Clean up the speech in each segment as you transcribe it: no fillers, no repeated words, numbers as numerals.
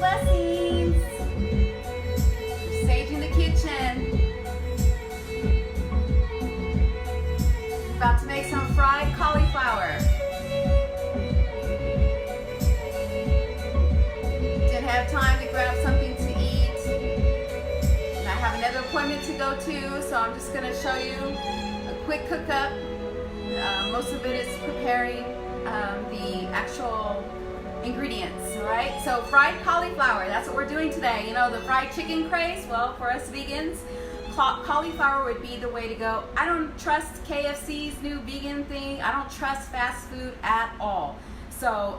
blessings. Sage in the kitchen. About to make some fried cauliflower. Didn't have time to grab something to eat. And I have another appointment to go to, so I'm just going to show you a quick cook up. Most of it is preparing the actual ingredients, all right? So fried cauliflower, that's what we're doing today. You know, the fried chicken craze, well, for us vegans, cauliflower would be the way to go. I don't trust KFC's new vegan thing. I don't trust fast food at all. So,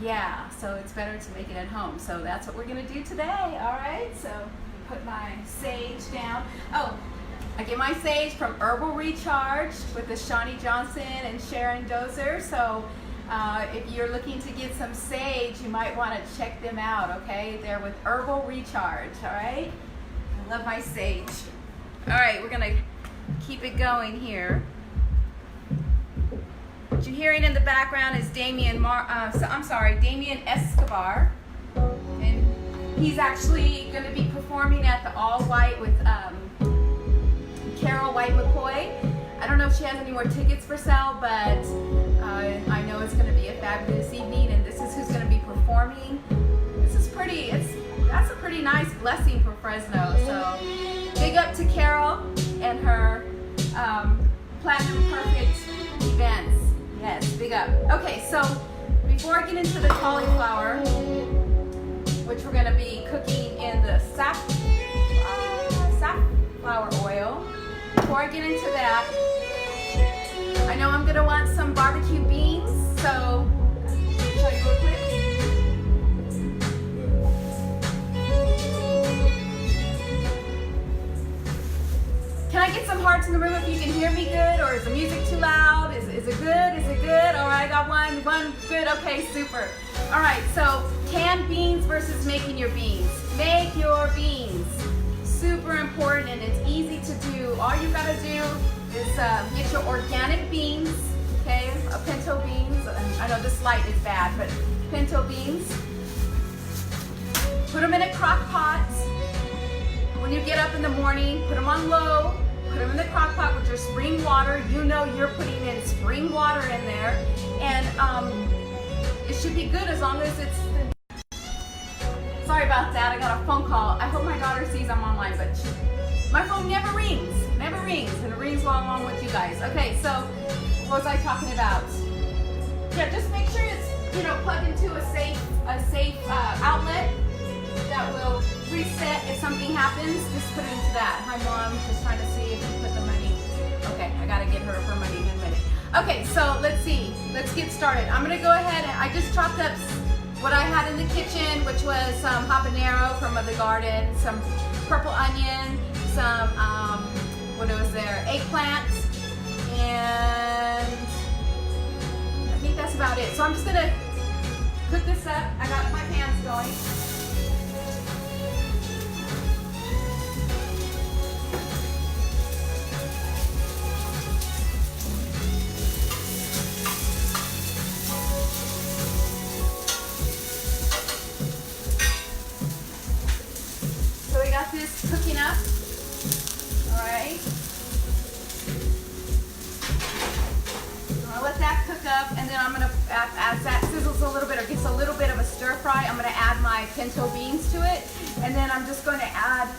yeah, so it's better to make it at home. So that's what we're gonna do today, all right? So put my sage down. Oh, I get my sage from Herbal Recharge with the Shawnee Johnson and Sharon Dozer. So if you're looking to get some sage, you might want to check them out, okay? They're with Herbal Recharge, all right? I love my sage. All right, we're gonna keep it going here. What you're hearing in the background is Damien Escobar. And he's actually gonna be performing at the All White with Carol White McCoy. I don't know if she has any more tickets for sale, but I know it's going to be a fabulous evening, and this is who's going to be performing. This is pretty. That's a pretty nice blessing for Fresno. So big up to Carol and her Platinum Perfect events. Yes, big up. Okay, so before I get into the cauliflower, which we're going to be cooking in the safflower oil. Before I get into that, I know I'm gonna want some barbecue beans, so let me show you real quick. Can I get some hearts in the room if you can hear me good, or is the music too loud? Is it good? Is it good? All right, I got one good. Okay, super. All right, so canned beans versus making your beans. Make your beans. Super important, and it's easy to do. All you gotta do is get your organic beans, okay? Pinto beans. I know this light is bad, but pinto beans. Put them in a crock pot. When you get up in the morning, put them on low. Put them in the crock pot with your spring water. You know you're putting in spring water in there, and it should be good as long as it's. Sorry about that, I got a phone call. I hope my daughter sees I'm online, but my phone never rings, and it rings while I'm on with you guys. Okay, so what was I talking about? Yeah, just make sure it's, you know, plugged into a safe outlet that will reset if something happens. Just put it into that. Hi, Mom, just trying to see if you put the money. Okay, I gotta get her money in a minute. Okay, so let's see, let's get started. I'm gonna go ahead and I just chopped up what I had in the kitchen, which was some habanero from the garden, some purple onion, some, what was there, eggplant, and I think that's about it. So I'm just gonna cook this up. I got my pans going. This cooking up, all right. I'm gonna let that cook up, and then I'm gonna, as that sizzles a little bit or gets a little bit of a stir fry, I'm gonna add my pinto beans to it, and then I'm just going to add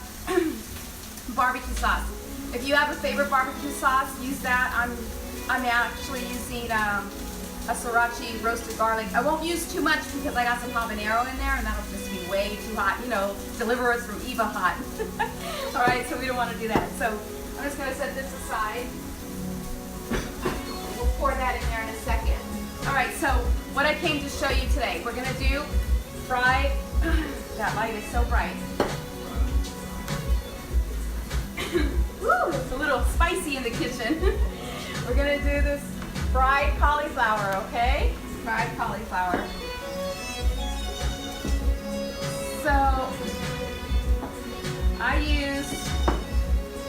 barbecue sauce. If you have a favorite barbecue sauce, use that. I'm actually using a sriracha roasted garlic. I won't use too much because I got some habanero in there, and that'll just be way too hot. You know, deliver us from Eva hot. All right, so we don't want to do that. So I'm just going to set this aside. We'll pour that in there in a second. All right, so what I came to show you today, we're going to do fried. That light is so bright. Woo, it's a little spicy in the kitchen. We're going to do this fried cauliflower, okay? Fried cauliflower. So I use,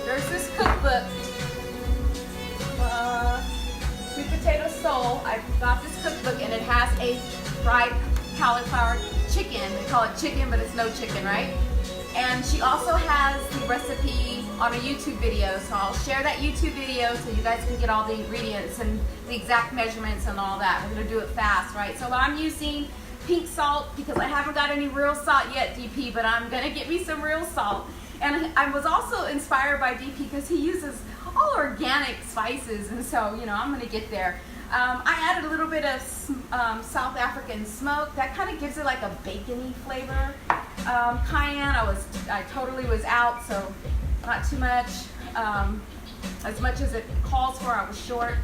there's this cookbook, Sweet Potato Soul. I got this cookbook and it has a fried cauliflower chicken. They call it chicken, but it's no chicken, right? And she also has the recipe on a YouTube video, so I'll share that YouTube video so you guys can get all the ingredients and the exact measurements and all that. We're gonna do it fast, right? So I'm using pink salt because I haven't got any real salt yet, DP, but I'm gonna get me some real salt. And I was also inspired by DP because he uses all organic spices, and so, you know, I'm gonna get there. I added a little bit of South African smoke. That kind of gives it like a bacony flavor. Cayenne, I totally was out, so not too much. As much as it calls for, I was short.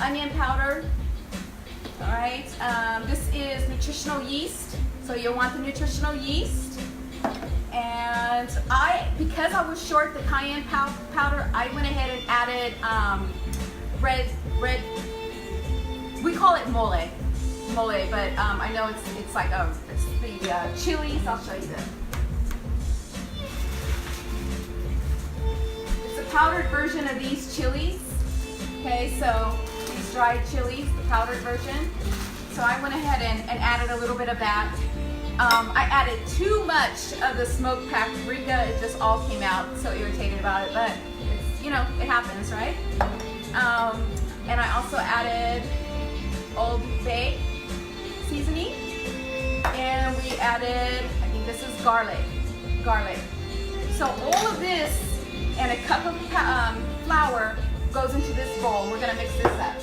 Onion powder. All right. This is nutritional yeast, so you'll want the nutritional yeast. And because I was short the cayenne powder, I went ahead and added red. We call it mole, but I know it's like it's the chilies. I'll show you this. It's a powdered version of these chilies. Okay, so these dried chilies, the powdered version. So I went ahead and added a little bit of that. I added too much of the smoked paprika. It just all came out. So irritated about it, but it's, you know, it happens, right? And I also added Old Bay seasoning, and we added, I think this is garlic. So all of this and a cup of flour goes into this bowl. We're gonna mix this up.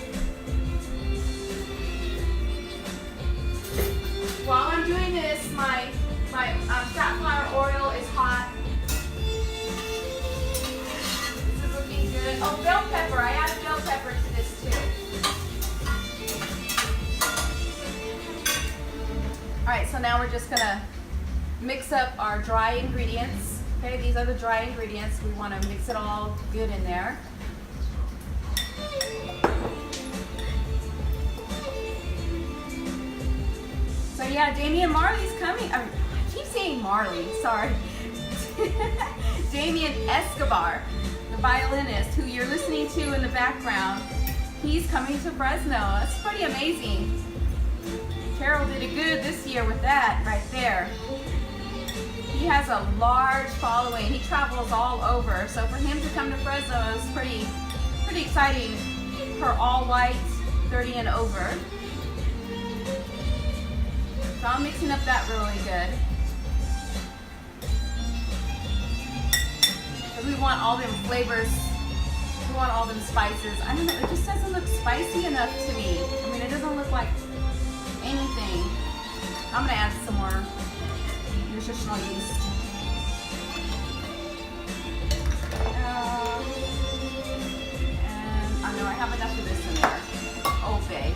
While I'm doing this, my safflower oil is hot. This is looking good. Oh, bell pepper. I added bell pepper to this too. All right, so now we're just gonna mix up our dry ingredients. Okay, these are the dry ingredients. We want to mix it all good in there. So yeah, Damian Marley's coming. I keep saying Marley, sorry. Damian Escobar, the violinist who you're listening to in the background, he's coming to Fresno. That's pretty amazing. Carol did it good this year with that right there. He has a large following. He travels all over. So for him to come to Fresno is pretty exciting for all white, 30 and over. So I'm mixing up that really good. Because we want all them flavors. We want all them spices. I don't know, it just doesn't look spicy enough to me. I mean, it doesn't look like anything. I'm gonna add some more nutritional yeast. And I know I have enough of this in there. Old Bay.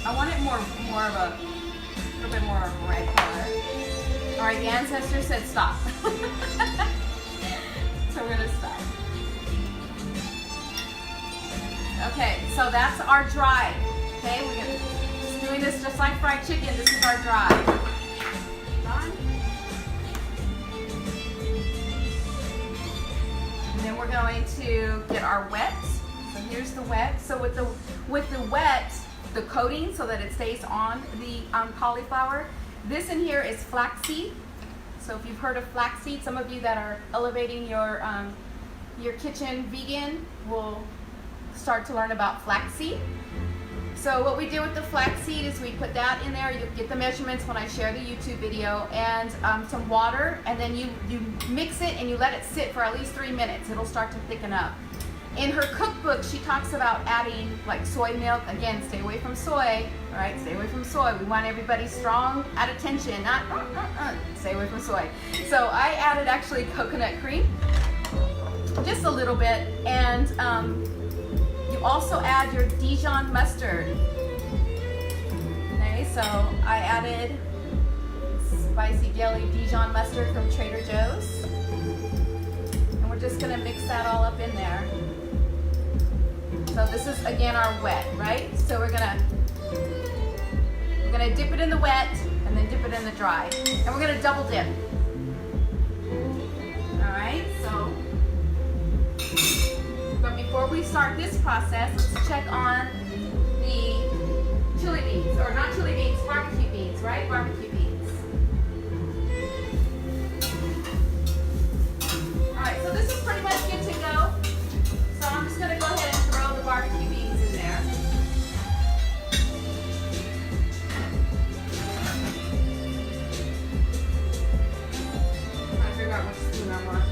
I want it more of a little bit more of a red color. All right, the ancestor said stop. So we're gonna stop. Okay, so that's our dry. Okay, we're just doing this just like fried chicken. This is our dry. And then we're going to get our wet. So here's the wet. So with the wet, the coating so that it stays on the cauliflower. This in here is flaxseed. So if you've heard of flaxseed, some of you that are elevating your kitchen vegan will start to learn about flaxseed. So what we do with the flaxseed is we put that in there. You get the measurements when I share the YouTube video, and some water, and then you mix it and you let it sit for at least 3 minutes. It'll start to thicken up. In her cookbook, she talks about adding like soy milk. Again, stay away from soy, all right? Stay away from soy. We want everybody strong at attention, not stay away from soy. So I added actually coconut cream, just a little bit, and you also add your Dijon mustard. Okay, so I added spicy jelly Dijon mustard from Trader Joe's, and we're just gonna mix that all up in there. So this is again our wet, right? So we're gonna dip it in the wet and then dip it in the dry. And we're gonna double dip. All right, so, but before we start this process, let's check on the chili beans, or not chili beans, barbecue beans, right? Barbecue beans. Alright, so this is pretty much good to go. So I'm just going to go ahead and throw the barbecue beans in there. I'm trying to figure out which spoon I want.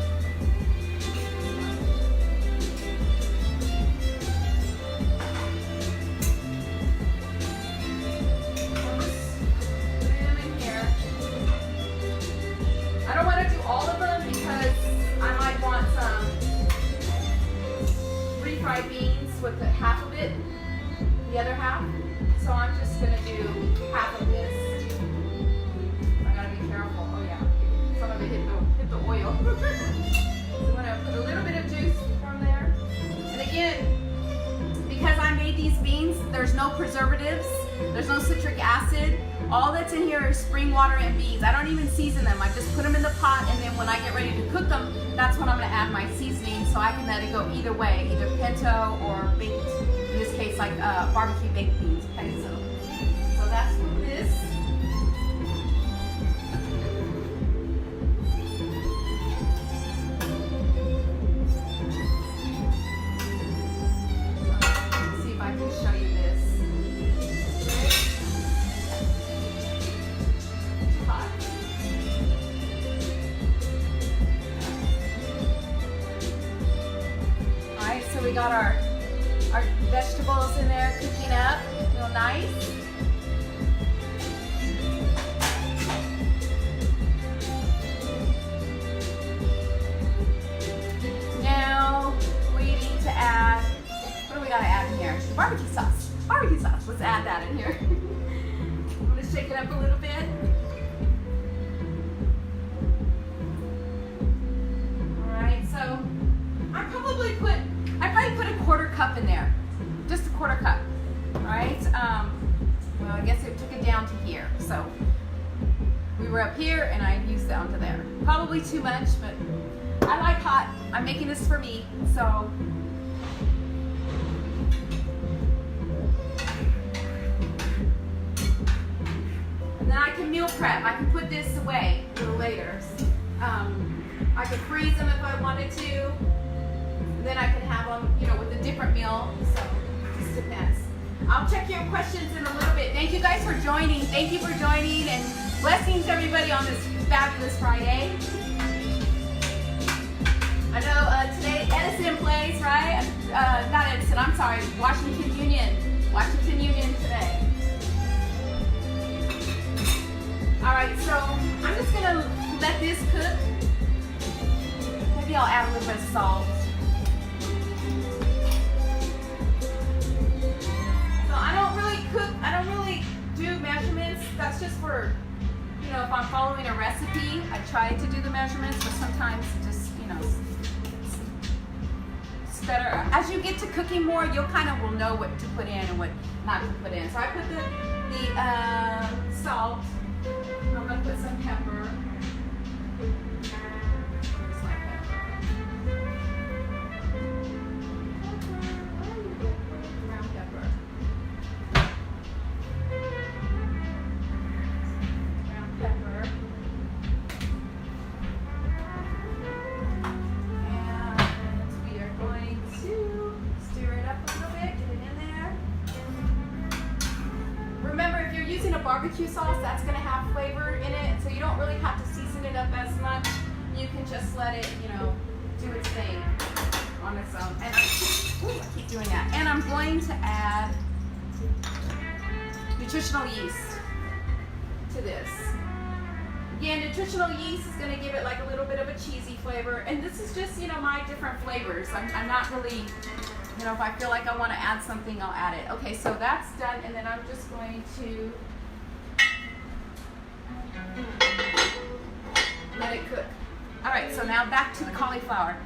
I don't want to do all of them because I might want some refried beans with half of it, the other half. So I'm just going to do half of this. I got to be careful. Oh yeah, some of it hit the oil. So I'm going to put a little bit of juice from there. And again, because I made these beans, there's no preservatives, there's no citric acid. All that's in here is spring water and beans. I don't even season them. I just put them in the pot, and then when I get ready to cook them, that's when I'm going to add my seasoning, so I can let it go either way, either pinto or baked, in this case like barbecue baked beans. Okay, so that's for this. Let's see if I can show you this. We got our vegetables in there cooking up real nice. Now waiting to add, what do we got to add in here? Barbecue sauce. Barbecue sauce. Let's add that in here. I'm going to shake it up a little bit. Alright, so I probably put a quarter cup in there, just a quarter cup, right? Well, I guess it took it down to here, so we were up here and I used down to there. Probably too much, but I like hot. I'm making this for me, so. And then I can meal prep. I can put this away a little later. I could freeze them if I wanted to. Then I can have them, you know, with a different meal. So it just depends. I'll check your questions in a little bit. Thank you guys for joining. Thank you for joining, and blessings everybody on this fabulous Friday. I know today Edison plays, right? Not Edison, I'm sorry, Washington Union. Washington Union today. All right, so I'm just gonna let this cook. Maybe I'll add a little bit of salt. I don't really do measurements. That's just for, you know, if I'm following a recipe, I try to do the measurements, but sometimes it just, you know, it's better. As you get to cooking more, you'll kind of will know what to put in and what not to put in. So I put the salt. I'm going to put some pepper. Barbecue sauce, that's going to have flavor in it, so you don't really have to season it up as much. You can just let it, you know, do its thing on its own. And I keep doing that. And I'm going to add nutritional yeast to this. Again, nutritional yeast is going to give it like a little bit of a cheesy flavor. And this is just, you know, my different flavors. I'm not really, you know, if I feel like I want to add something, I'll add it. Okay, so that's done, and then I'm just going to let it cook. All right, so now back to the cauliflower.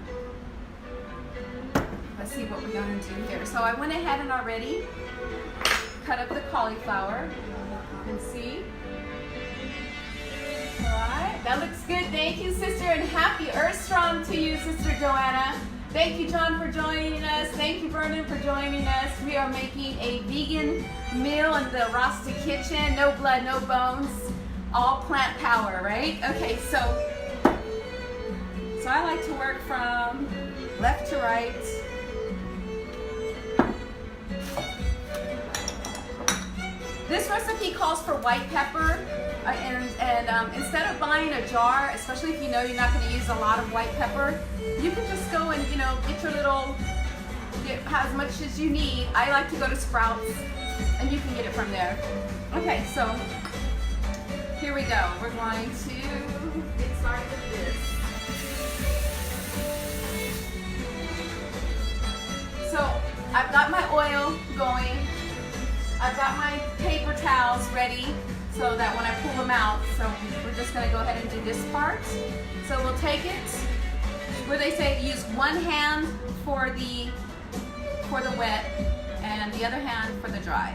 Let's see what we're going to do here. So I went ahead and already cut up the cauliflower. You can see. All right, that looks good. Thank you, sister, and happy Earth Strong to you, Sister Joanna. Thank you, John, for joining us. Thank you, Vernon, for joining us. We are making a vegan meal in the Rasta Kitchen. No blood, no bones, all plant power, right? Okay, so I like to work from left to right. This recipe calls for white pepper, and instead of buying a jar, especially if you know you're not going to use a lot of white pepper, you can just go and get your get as much as you need. I like to go to Sprouts, and you can get it from there. Okay, so here we go. We're going to get started with this. So I've got my oil going. I've got my paper towels ready so that when I pull them out, so we're just going to go ahead and do this part. So we'll take it, where they say use one hand for the wet and the other hand for the dry.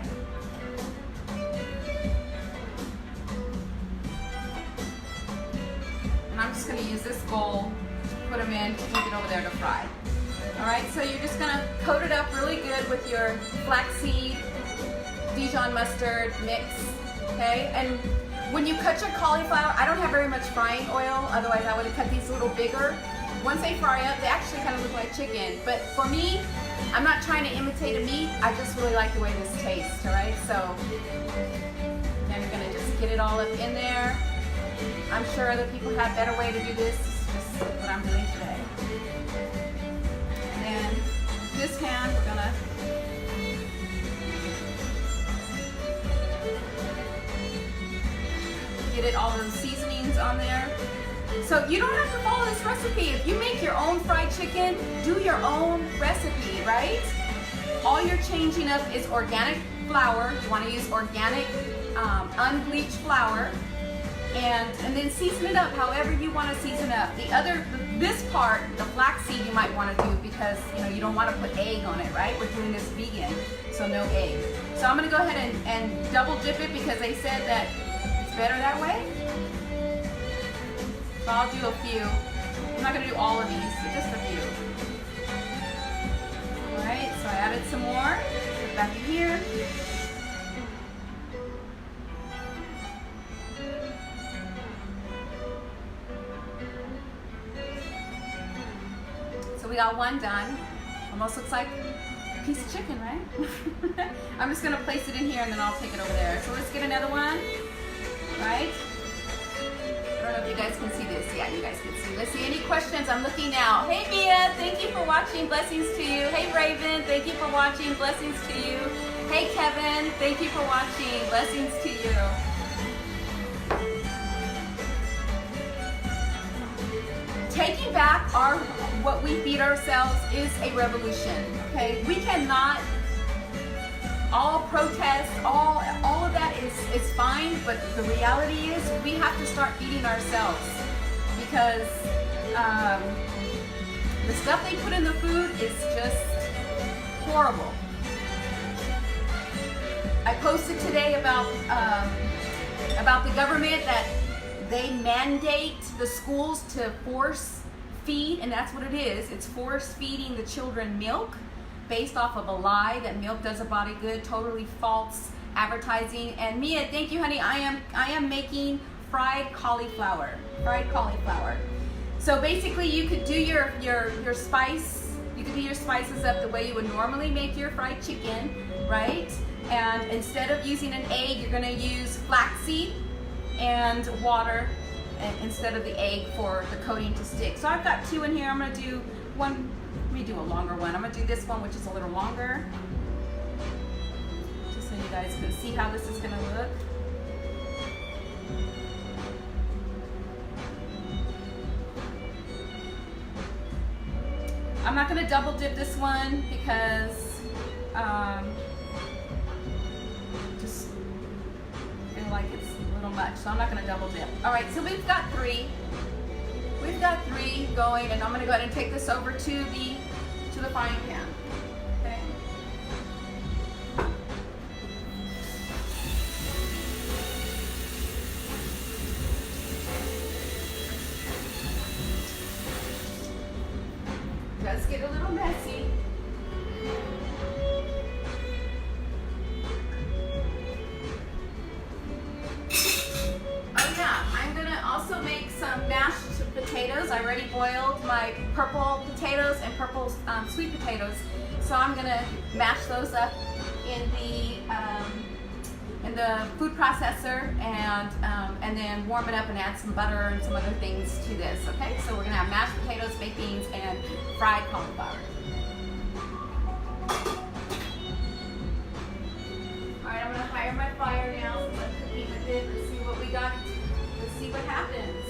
And I'm just going to use this bowl to put them in to take it over there to fry. Alright, so you're just going to coat it up really good with your flaxseed Dijon mustard mix, okay? And when you cut your cauliflower, I don't have very much frying oil, otherwise I would have cut these a little bigger. Once they fry up, they actually kind of look like chicken. But for me, I'm not trying to imitate a meat, I just really like the way this tastes, all right? So then you're gonna just get it all up in there. I'm sure other people have a better way to do this. It's just what I'm doing today. And then this hand, we're gonna get it all those seasonings on there. So you don't have to follow this recipe. If you make your own fried chicken, do your own recipe, right? All you're changing up is organic flour. You want to use organic unbleached flour, and then season it up however you want to season up. This part, the flaxseed, you might want to do because you don't want to put egg on it, right? We're doing this vegan, so no egg. So I'm going to go ahead and double dip it because they said that it's better that way. So I'll do a few. I'm not going to do all of these, but just a few. Alright, so I added some more. Put it back in here. So we got one done. Almost looks like a piece of chicken, right? I'm just going to place it in here and then I'll take it over there. So let's get another one. Right? I don't know if you guys can see this. Yeah, you guys can see. Let's see. Any questions? I'm looking now. Hey, Mia. Thank you for watching. Blessings to you. Hey, Raven. Thank you for watching. Blessings to you. Hey, Kevin. Thank you for watching. Blessings to you. Taking back what we feed ourselves is a revolution. Okay? We cannot all protest, all of that is fine, but the reality is we have to start feeding ourselves because the stuff they put in the food is just horrible. I posted today about the government that they mandate the schools to force feed, and that's what it is. It's force feeding the children milk, based off of a lie that milk does a body good, totally false advertising. And Mia, thank you, honey. I am making fried cauliflower. Fried cauliflower. So basically, you could do your spice. You could do your spices up the way you would normally make your fried chicken, right? And instead of using an egg, you're gonna use flaxseed and water instead of the egg for the coating to stick. So I've got two in here. I'm gonna do one. Let me do a longer one. I'm going to do this one, which is a little longer, just so you guys can see how this is going to look. I'm not going to double dip this one because just feel like it's a little much, so I'm not going to double dip. All right, so we've got three. We've got three going, and I'm going to go ahead and take this over to the frying pan. Okay. Just get a little messy. Oh yeah, I'm gonna also make some mashed potatoes. I already boiled my purple potatoes and purple sweet potatoes. So I'm gonna mash those up in the food processor and then warm it up and add some butter and some other things to this. Okay, so we're gonna have mashed potatoes, baked beans, and fried cauliflower. All right, I'm gonna higher my fire now since I'm cooking with it. Let's see what we got. Let's see what happens.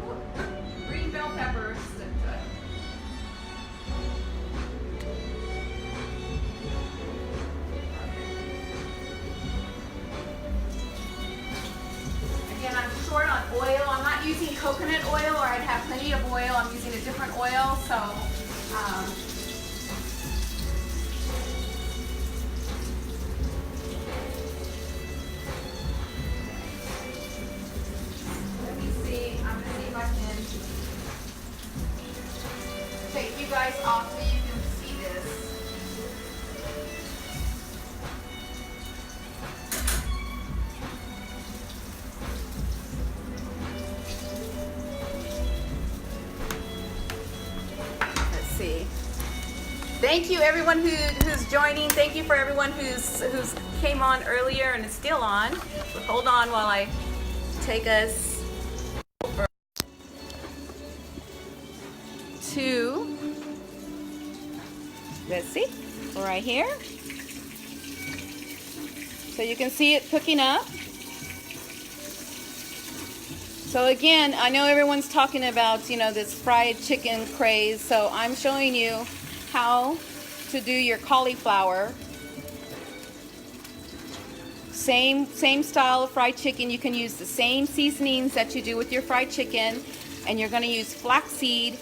Ooh, green bell peppers. Again, I'm short on oil. I'm not using coconut oil, or I'd have plenty of oil. I'm using a different oil, so let me see. I'm gonna see if I can take you guys off so you can see this. See. Thank you everyone who's joining. Thank you for everyone who's came on earlier and is still on. Hold on while I take us over to, let's see, right here. So you can see it cooking up. So again, I know everyone's talking about, you know, this fried chicken craze. So I'm showing you how to do your cauliflower. Same style of fried chicken. You can use the same seasonings that you do with your fried chicken, and you're going to use flaxseed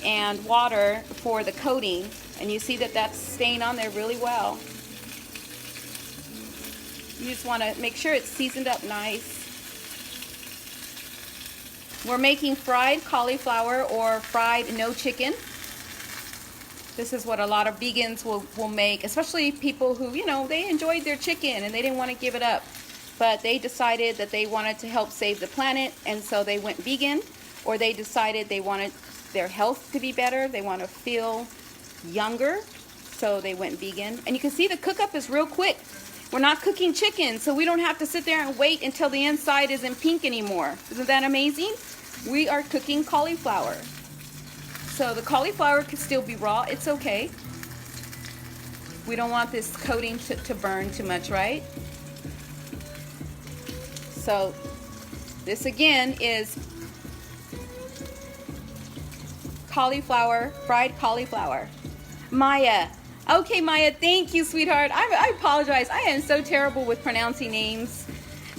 and water for the coating. And you see that that's staying on there really well. You just want to make sure it's seasoned up nice. We're making fried cauliflower or fried no chicken. This is what a lot of vegans will make, especially people who, you know, they enjoyed their chicken and they didn't want to give it up. But they decided that they wanted to help save the planet, and so they went vegan, or they decided they wanted their health to be better. They want to feel younger, so they went vegan. And you can see the cook up is real quick. We're not cooking chicken, so we don't have to sit there and wait until the inside isn't pink anymore. Isn't that amazing? We are cooking cauliflower. So the cauliflower could still be raw. It's okay. We don't want this coating to burn too much, right? So this again is cauliflower, fried cauliflower. Maya. Okay, Maya, thank you, sweetheart. I apologize. I am so terrible with pronouncing names.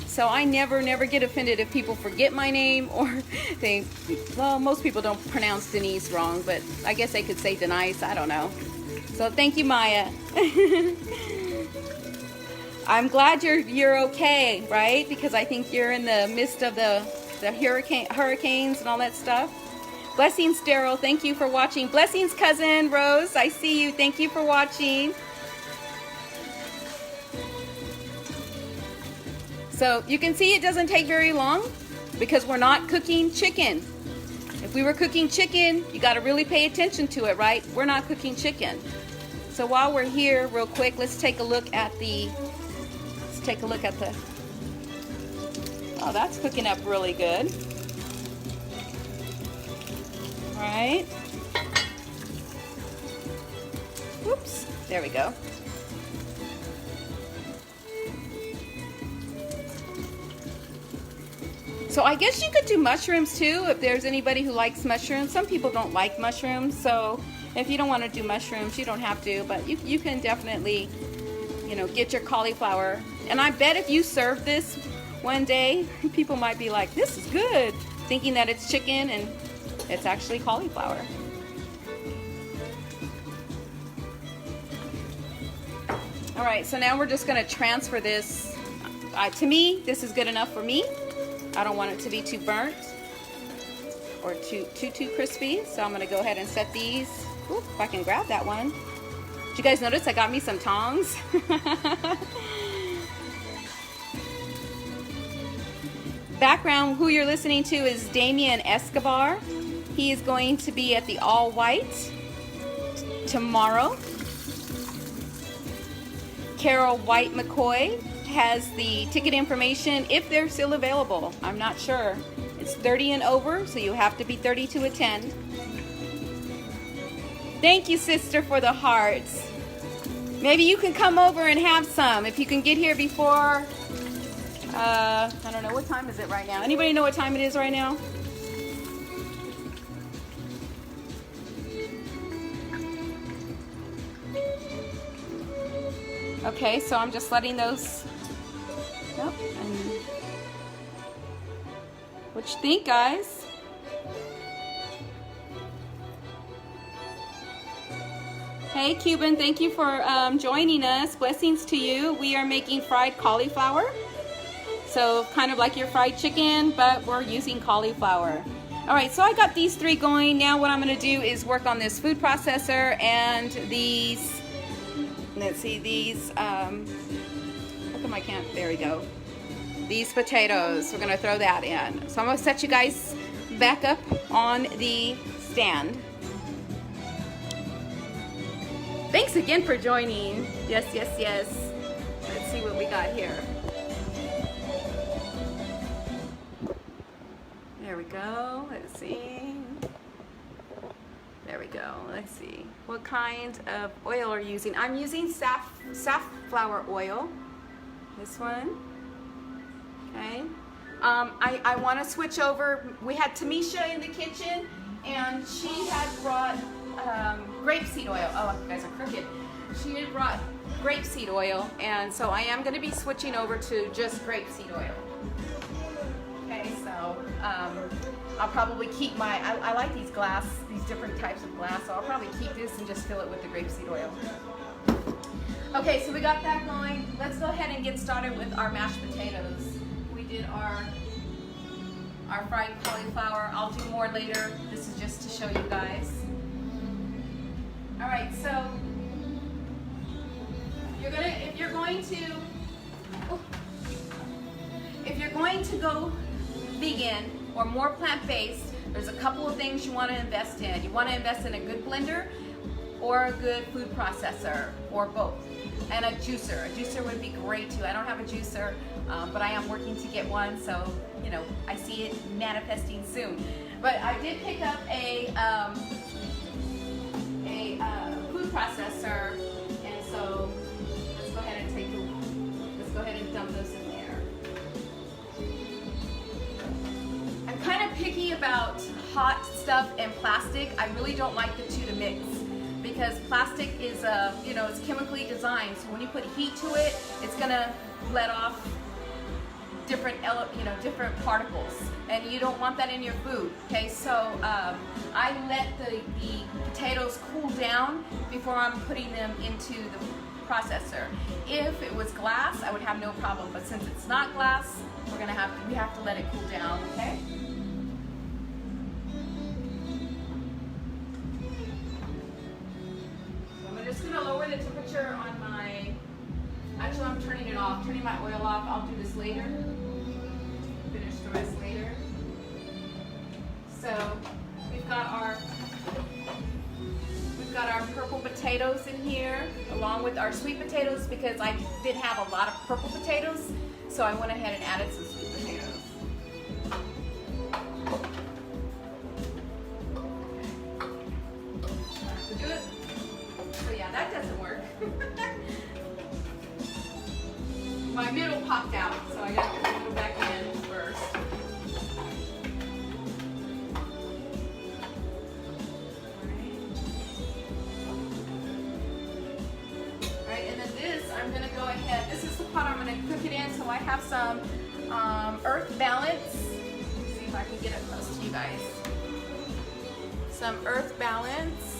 So I never get offended if people forget my name, or well, most people don't pronounce Denise wrong, but I guess they could say Denise, I don't know. So thank you, Maya. I'm glad you're okay, right? Because I think you're in the midst of the hurricanes and all that stuff. Blessings, Daryl. Thank you for watching. Blessings, cousin Rose. I see you. Thank you for watching. So you can see it doesn't take very long because we're not cooking chicken. If we were cooking chicken, you got to really pay attention to it, right? We're not cooking chicken. So while we're here, real quick, let's take a look at the. Oh, that's cooking up really good. All right. Oops. There we go. So I guess you could do mushrooms too if there's anybody who likes mushrooms. Some people don't like mushrooms, so if you don't want to do mushrooms, you don't have to, but you can definitely, you know, get your cauliflower. And I bet if you serve this one day, people might be like, this is good, thinking that it's chicken and it's actually cauliflower. All right, so now we're just going to transfer this. To me, this is good enough for me. I don't want it to be too burnt or too crispy. So I'm gonna go ahead and set these. Oop, if I can grab that one. Did you guys notice I got me some tongs? Background, who you're listening to is Damien Escobar. He is going to be at the All White tomorrow. Carol White McCoy has the ticket information if they're still available. I'm not sure. It's 30 and over, so you have to be 30 to attend. Thank you, sister, for the hearts. Maybe you can come over and have some if you can get here before, I don't know, what time is it right now? Anybody know what time it is right now? Okay, so I'm just letting those, yep, and what you think, guys? Hey, Cuban, thank you for joining us. Blessings to you. We are making fried cauliflower. So kind of like your fried chicken, but we're using cauliflower. All right, so I got these three going. Now what I'm gonna do is work on this food processor and these, let's see, these, how come I can't, there we go. These potatoes, we're gonna throw that in. So I'm gonna set you guys back up on the stand. Thanks again for joining. Yes, yes, yes. Let's see what we got here. There we go, let's see. There we go, let's see. What kind of oil are you using? I'm using safflower oil. This one, okay. I want to switch over. We had Tamisha in the kitchen and she had brought grapeseed oil. Oh, you guys are crooked. She had brought grapeseed oil, and so I am going to be switching over to just grapeseed oil. Okay, so I'll probably keep my, I like these different types of glass, so I'll probably keep this and just fill it with the grapeseed oil. Okay, so we got that going. Let's go ahead and get started with our mashed potatoes. We did our fried cauliflower. I'll do more later. This is just to show you guys. All right, so if you're going to go vegan or more plant-based, there's a couple of things you want to invest in. You want to invest in a good blender or a good food processor, or both, and a juicer. A juicer would be great too. I don't have a juicer, but I am working to get one, so you know, I see it manifesting soon. But I did pick up a food processor, and so let's go ahead and dump those in there. I'm kind of picky about hot stuff and plastic. I really don't like the two to mix because plastic is it's chemically designed, so when you put heat to it, it's gonna let off different particles, and you don't want that in your food. Okay, so I let the potatoes cool down before I'm putting them into the processor. If it was glass, I would have no problem, but since it's not glass, we have to let it cool down. Okay. So I'm just gonna lower the temperature on my. Actually, I'm turning it off. Turning my oil off. I'll do this later. Finish the rest later. So we've got our purple potatoes in here, along with our sweet potatoes, because I did have a lot of purple potatoes, so I went ahead and added some sweet potatoes. To do it. So yeah, that doesn't work. My middle popped out, so I got to put the middle back in first. Alright, and then this, I'm going to go ahead. This is the pot I'm going to cook it in, so I have some earth balance. Let's see if I can get it close to you guys. Some earth balance.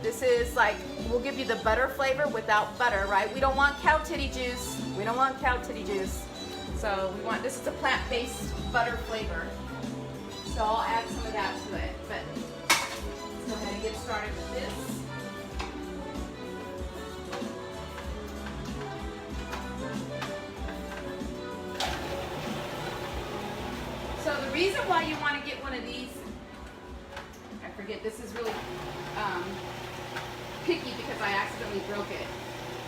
This is like, we'll give you the butter flavor without butter, right? We don't want cow titty juice. We don't want cow titty juice. So this is a plant-based butter flavor. So I'll add some of that to it. But let's go ahead and get started with this. So the reason why you want to get one of these, I forget, this is really picky because I accidentally broke it.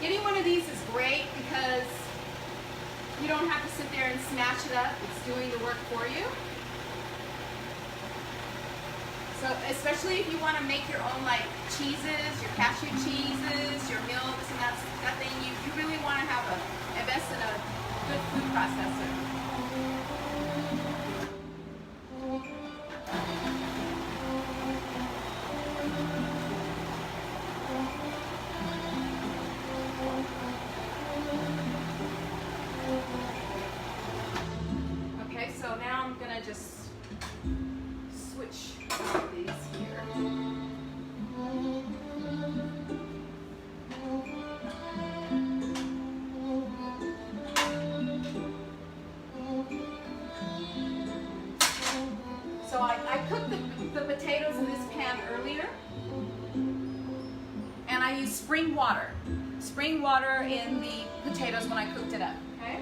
Getting one of these is great because you don't have to sit there and smash it up. It's doing the work for you. So especially if you want to make your own like cheeses, your cashew cheeses, your milks and that thing, you really want to have invest in a good food processor. Okay, so now I'm gonna just switch these here. So I cooked the potatoes in this pan earlier, and I used spring water in the potatoes when I cooked it up, okay?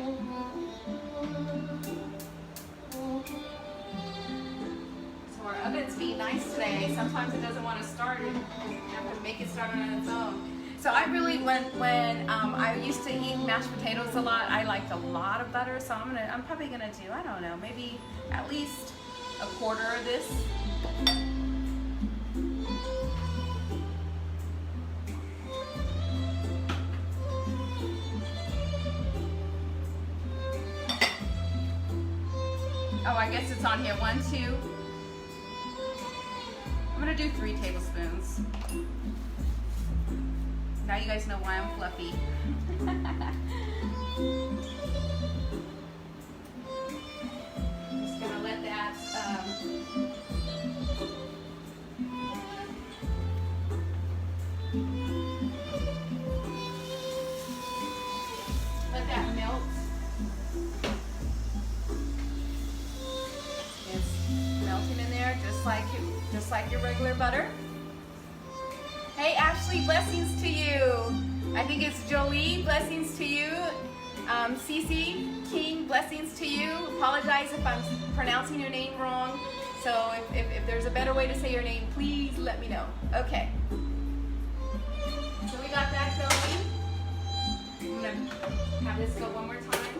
So our oven's being nice today. Sometimes it doesn't want to start. You have to make it start on its own. So I really, when I used to eat mashed potatoes a lot, I liked a lot of butter. So I'm probably gonna do, I don't know, maybe at least a quarter of this. Oh, I guess it's on here. 1, 2. I'm gonna do 3 tablespoons. Now you guys know why I'm fluffy. Just gonna let that melt. It's melting in there just like your regular butter. Hey Ashley, blessings to you. I think it's Jolie, blessings to you. Cece King, blessings to you. Apologize if I'm pronouncing your name wrong. So if there's a better way to say your name, please let me know. Okay. So we got that going. I'm gonna have this go one more time.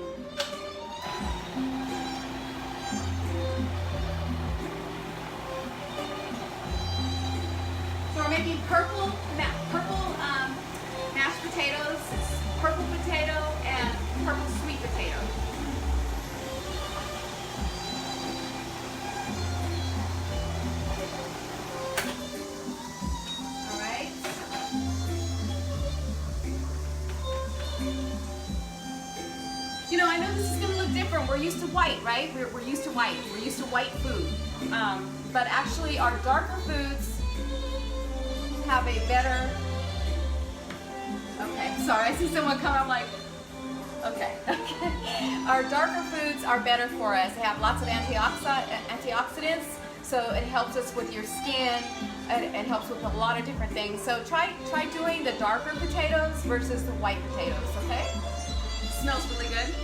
So we're making purple mashed potatoes, purple potato, and purple sweet potato. All right. You know, I know this is going to look different. We're used to white, right? We're used to white. We're used to white food. But actually, our darker foods have a better. Okay, sorry, I see someone come. I'm like, okay. Our darker foods are better for us. They have lots of antioxidants, so it helps us with your skin. It helps with a lot of different things. So try doing the darker potatoes versus the white potatoes. Okay? It smells really good.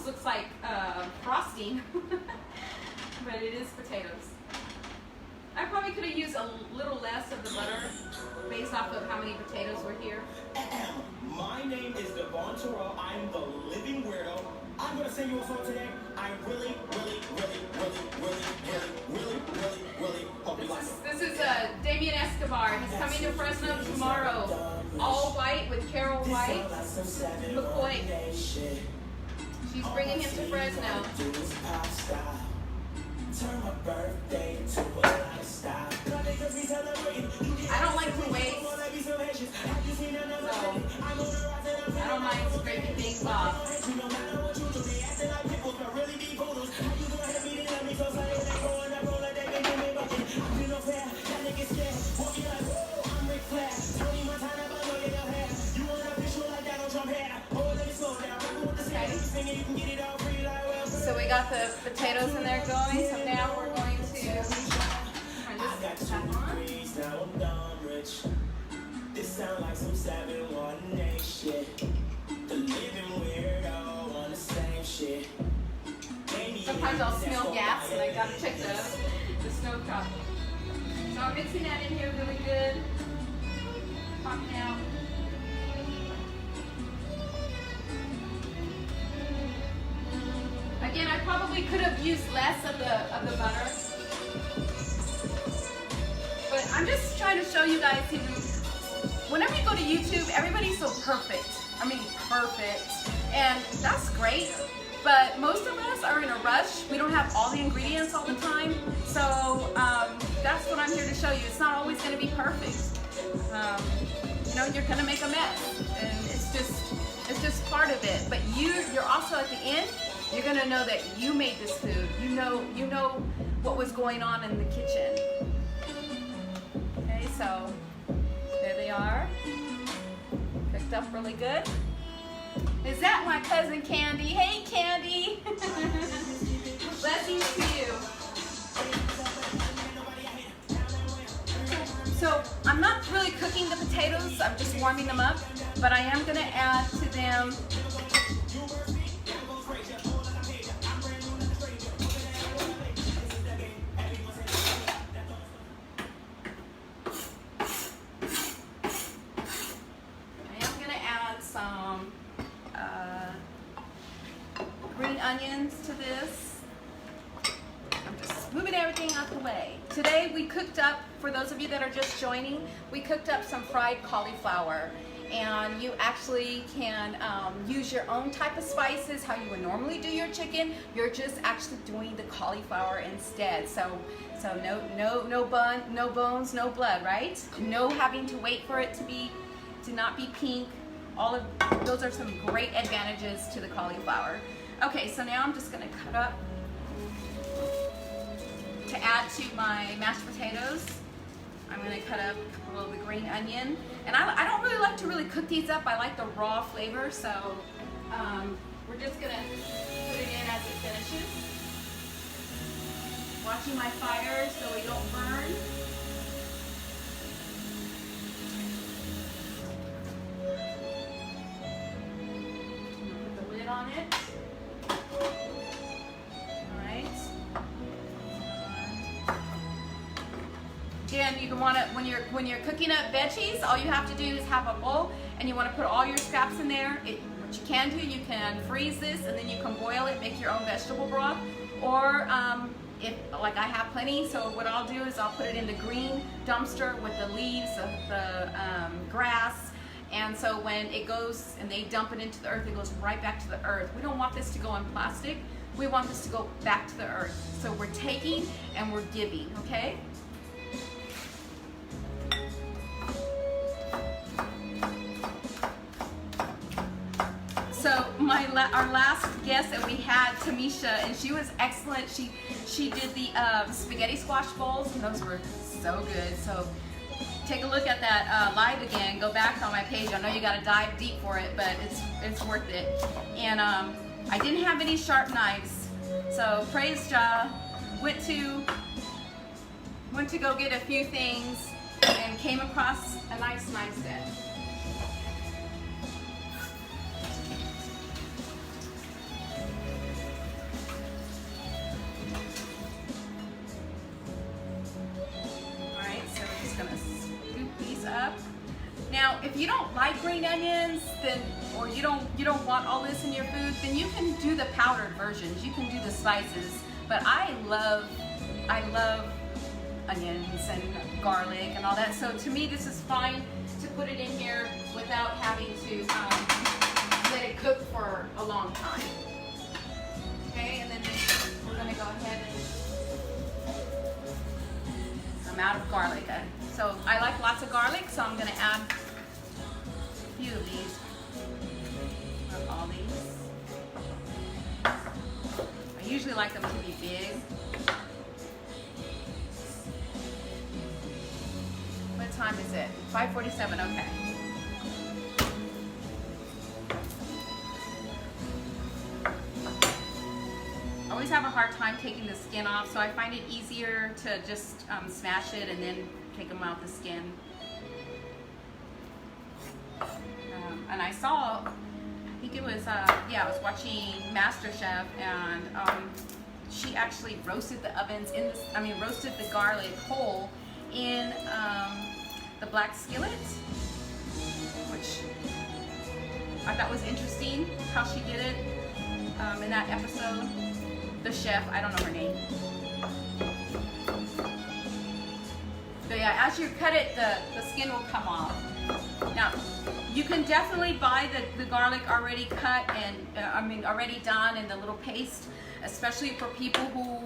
Looks like frosting, but it is potatoes. I probably could have used a little less of the butter based off of how many potatoes were here. My name is Devon Terrell. I'm the living weirdo. I'm going to sing you a song today. I really hope you like it. This is Damien Escobar. He's coming to Fresno tomorrow. All white with Carol White. McCoy. She's bringing him to Fresno. I don't like to wait potatoes in there going. So now we're going to turn this tap on. Now I'm done rich. This sound like some 7-1 nation. The living weirdo on the same shit. Sometimes I'll smell gas and I gotta check the stove top. So I'm mixing that in here really good. Popping out. Again, I probably could have used less of the butter. But I'm just trying to show you guys, whenever you go to YouTube, everybody's so perfect. I mean, perfect. And that's great. But most of us are in a rush. We don't have all the ingredients all the time. So that's what I'm here to show you. It's not always going to be perfect. You know, you're going to make a mess. And it's just part of it. But you're also at the end, you're going to know that you made this food. You know what was going on in the kitchen. Okay, so there they are. Cooked up really good. Is that my cousin Candy? Hey Candy! Blessings to you. So I'm not really cooking the potatoes, I'm just warming them up, but I am going to add to them some green onions to this. I'm just moving everything out the way. Today we cooked up, for those of you that are just joining, we cooked up some fried cauliflower. And you actually can use your own type of spices, how you would normally do your chicken. You're just actually doing the cauliflower instead. So no bones, no blood, right? No having to wait for it to not be pink. All of those are some great advantages to the cauliflower. Okay, so now I'm just going to cut up to add to my mashed potatoes. I'm going to cut up a little of the green onion. And I don't really like to really cook these up. I like the raw flavor, so we're just going to put it in as it finishes. Watching my fire so we don't burn. On it. Alright. Again, you can want to, when you're cooking up veggies, all you have to do is have a bowl and you want to put all your scraps in there. What you can do, you can freeze this and then you can boil it, make your own vegetable broth. Or if, like I have plenty, so what I'll do is I'll put it in the green dumpster with the leaves of the grass. And so when it goes and they dump it into the earth, it goes right back to the earth. We don't want this to go in plastic. We want this to go back to the earth. So we're taking and we're giving, okay? So our last guest that we had, Tamisha, and she was excellent. She did the spaghetti squash bowls, and those were so good. So take a look at that live again. Go back on my page. I know you got to dive deep for it, but it's worth it. And I didn't have any sharp knives, so praise Jah. Went to go get a few things and came across a nice knife set. Up. Now, if you don't like green onions, then or you don't want all this in your food, then you can do the powdered versions. You can do the slices. But I love onions and garlic and all that. So to me, this is fine to put it in here without having to let it cook for a long time. Okay, and then we're gonna go ahead and I'm out of garlic. So I like lots of garlic, so I'm going to add a few of these, or all these. I usually like them to be big. What time is it? 5:47, okay. I always have a hard time time taking the skin off, so I find it easier to just smash it and then take them out the skin. And I saw, I think it was, yeah, I was watching MasterChef, and she actually roasted the ovens in this, roasted the garlic whole in the black skillet, which I thought was interesting how she did it in that episode. The chef, I don't know her name. But yeah, as you cut it, the skin will come off. Now, you can definitely buy the garlic already cut and, already done in the little paste, especially for people who,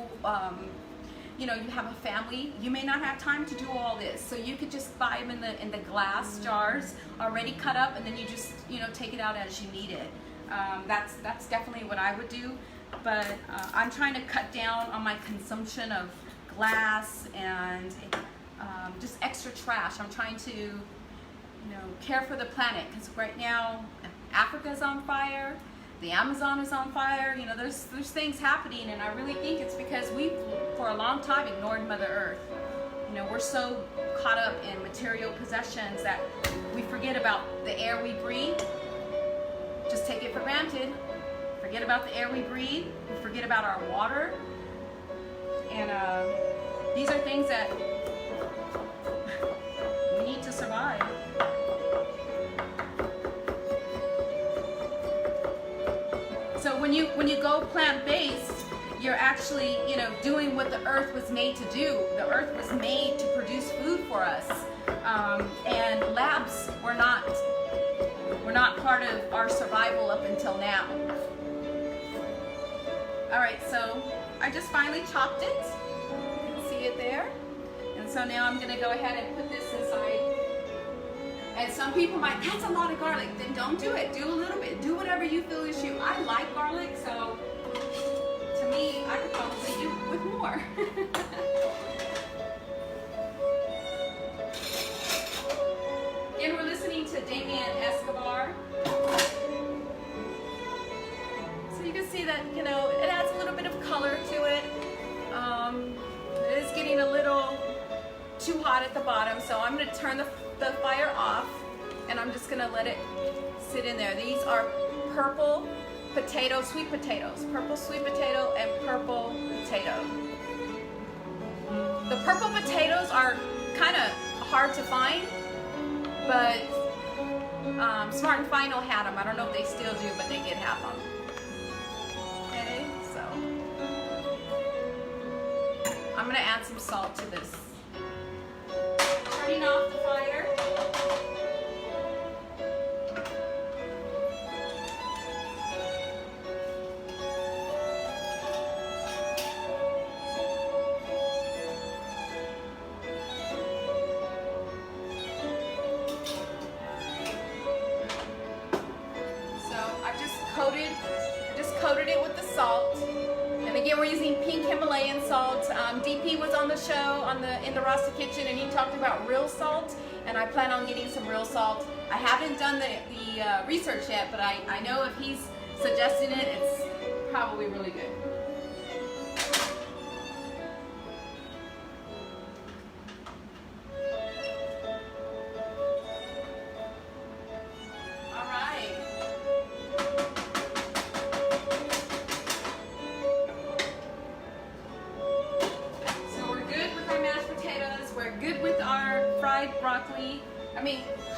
you have a family. You may not have time to do all this, so you could just buy them in the glass jars already cut up, and then you just, take it out as you need it. That's definitely what I would do, but I'm trying to cut down on my consumption of glass and just extra trash. I'm trying to care for the planet, because right now Africa's on fire, the Amazon is on fire. There's things happening, and I really think it's because we, for a long time, ignored Mother Earth. We're so caught up in material possessions that we forget about the air we breathe. Just take it for granted. Forget about the air we breathe. We forget about our water. And these are things that we need to survive. So when you go plant-based, you're actually, doing what the earth was made to do. The earth was made to produce food for us. And labs were not part of our survival up until now. All right, so I just finally chopped it. You can see it there. And so now I'm gonna go ahead and put this inside. And some people might, that's a lot of garlic. Then don't do it. Do a little bit. Do whatever you feel is you. I like garlic, so to me, I could probably do with more. Again, we're listening to Damien Escobar. So you can see that, it adds a little bit of color to it. It is getting a little too hot at the bottom, so I'm going to turn the fire off, and I'm just going to let it sit in there. These are purple potato, sweet potatoes, purple sweet potato and purple potato. The purple potatoes are kind of hard to find, but Smart and Final had them. I don't know if they still do, but they did have them. Okay, so I'm going to add some salt to this. Turning off the fire. So I just coated it with the salt. And again, we're using pink Himalayan salt. DP was on the show in the Rasta Kitchen, and he talked about real salt, and I plan on getting some real salt. I haven't done the research yet, but I know if he's suggesting it, it's probably really good.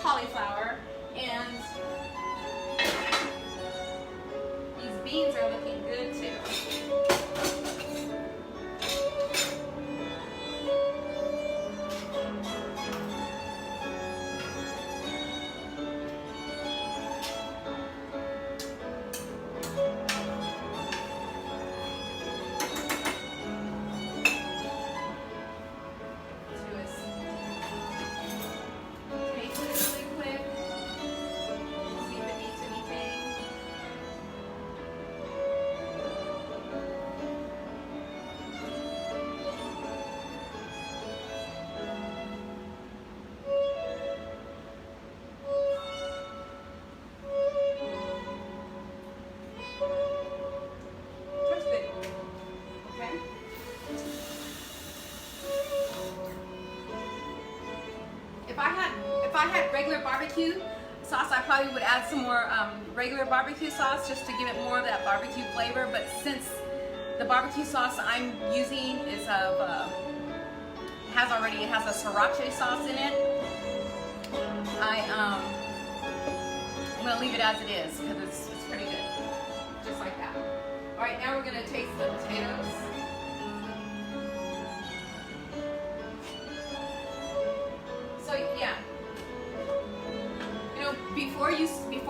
Cauliflower, and these beans are looking good too. I had regular barbecue sauce, I probably would add some more regular barbecue sauce just to give it more of that barbecue flavor. But since the barbecue sauce I'm using is of it has a sriracha sauce in it, I'm gonna leave it as it is because it's pretty good, just like that. All right, now we're gonna taste the potatoes. So yeah, you know, before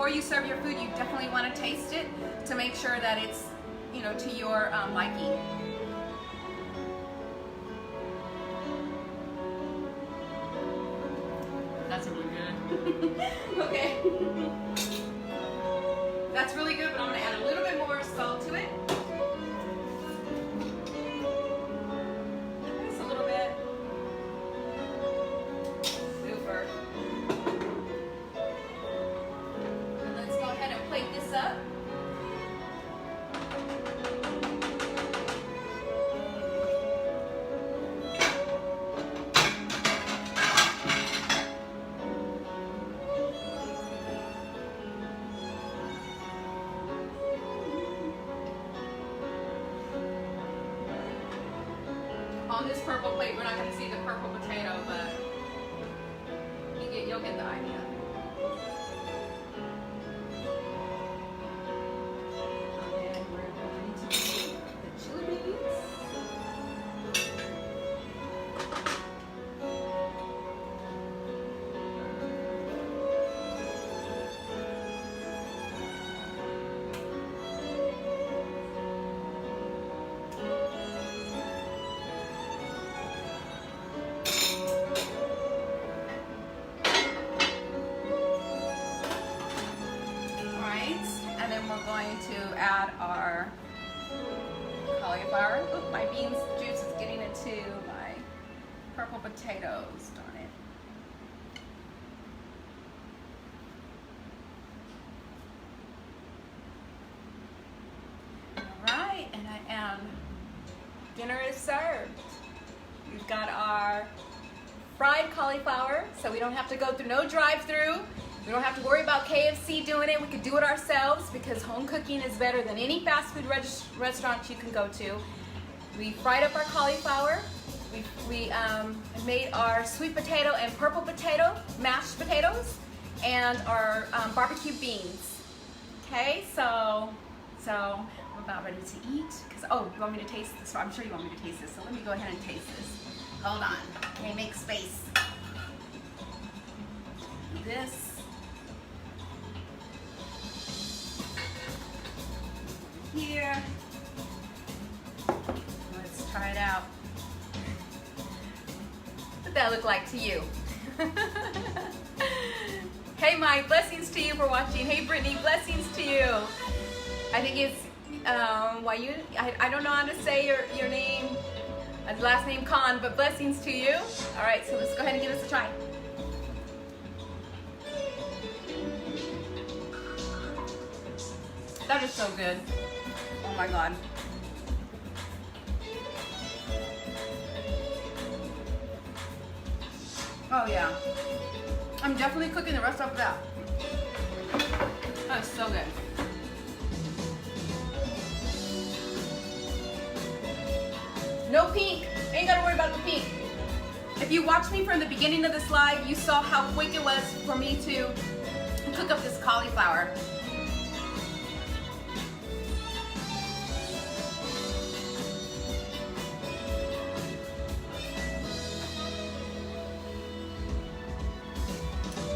you serve your food, you definitely want to taste it to make sure that it's, you know, to your liking. That's really good. Okay. That's really good, but I'm going to add a little bit more salt to it. Just a little bit. Super. And let's go ahead and plate this up. On this purple plate, we're not going to see the purple potato, but you'll get the idea. And we're going to do the chili beans. And then we're going to add our cauliflower. Oop, my beans juice is getting into my purple potatoes, darn it. All right, and dinner is served. We've got our fried cauliflower, so we don't have to go through no drive-through. We don't have to worry about KFC doing it. We can do it ourselves because home cooking is better than any fast food restaurant you can go to. We fried up our cauliflower. We made our sweet potato and purple potato, mashed potatoes, and our barbecue beans. Okay, so we're about ready to eat. Oh, you want me to taste this? So I'm sure you want me to taste this. So let me go ahead and taste this. Hold on. Okay, make space. This. Here. Let's try it out. What that look like to you? Hey Mike, blessings to you for watching. Hey Brittany, blessings to you. I think it's I don't know how to say your name, last name Khan, but blessings to you. All right, so let's go ahead and give this a try. That is so good. Oh my God. Oh yeah. I'm definitely cooking the rest of that. That is so good. No pink. Ain't gotta worry about the pink. If you watched me from the beginning of this live, you saw how quick it was for me to cook up this cauliflower.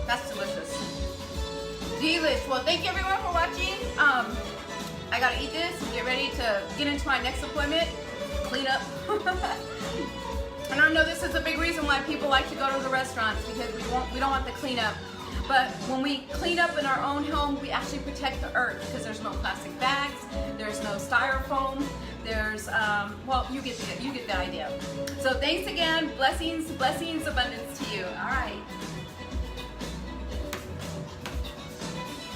That's delicious. Delish. Well, thank you everyone for watching. I gotta eat this and get ready to get into my next appointment. Clean up. And I know this is a big reason why people like to go to the restaurants, because we don't want the cleanup. But when we clean up in our own home, we actually protect the earth because there's no plastic bags, there's no styrofoam, there's well, you get the idea. So thanks again. Blessings, abundance to you. All right.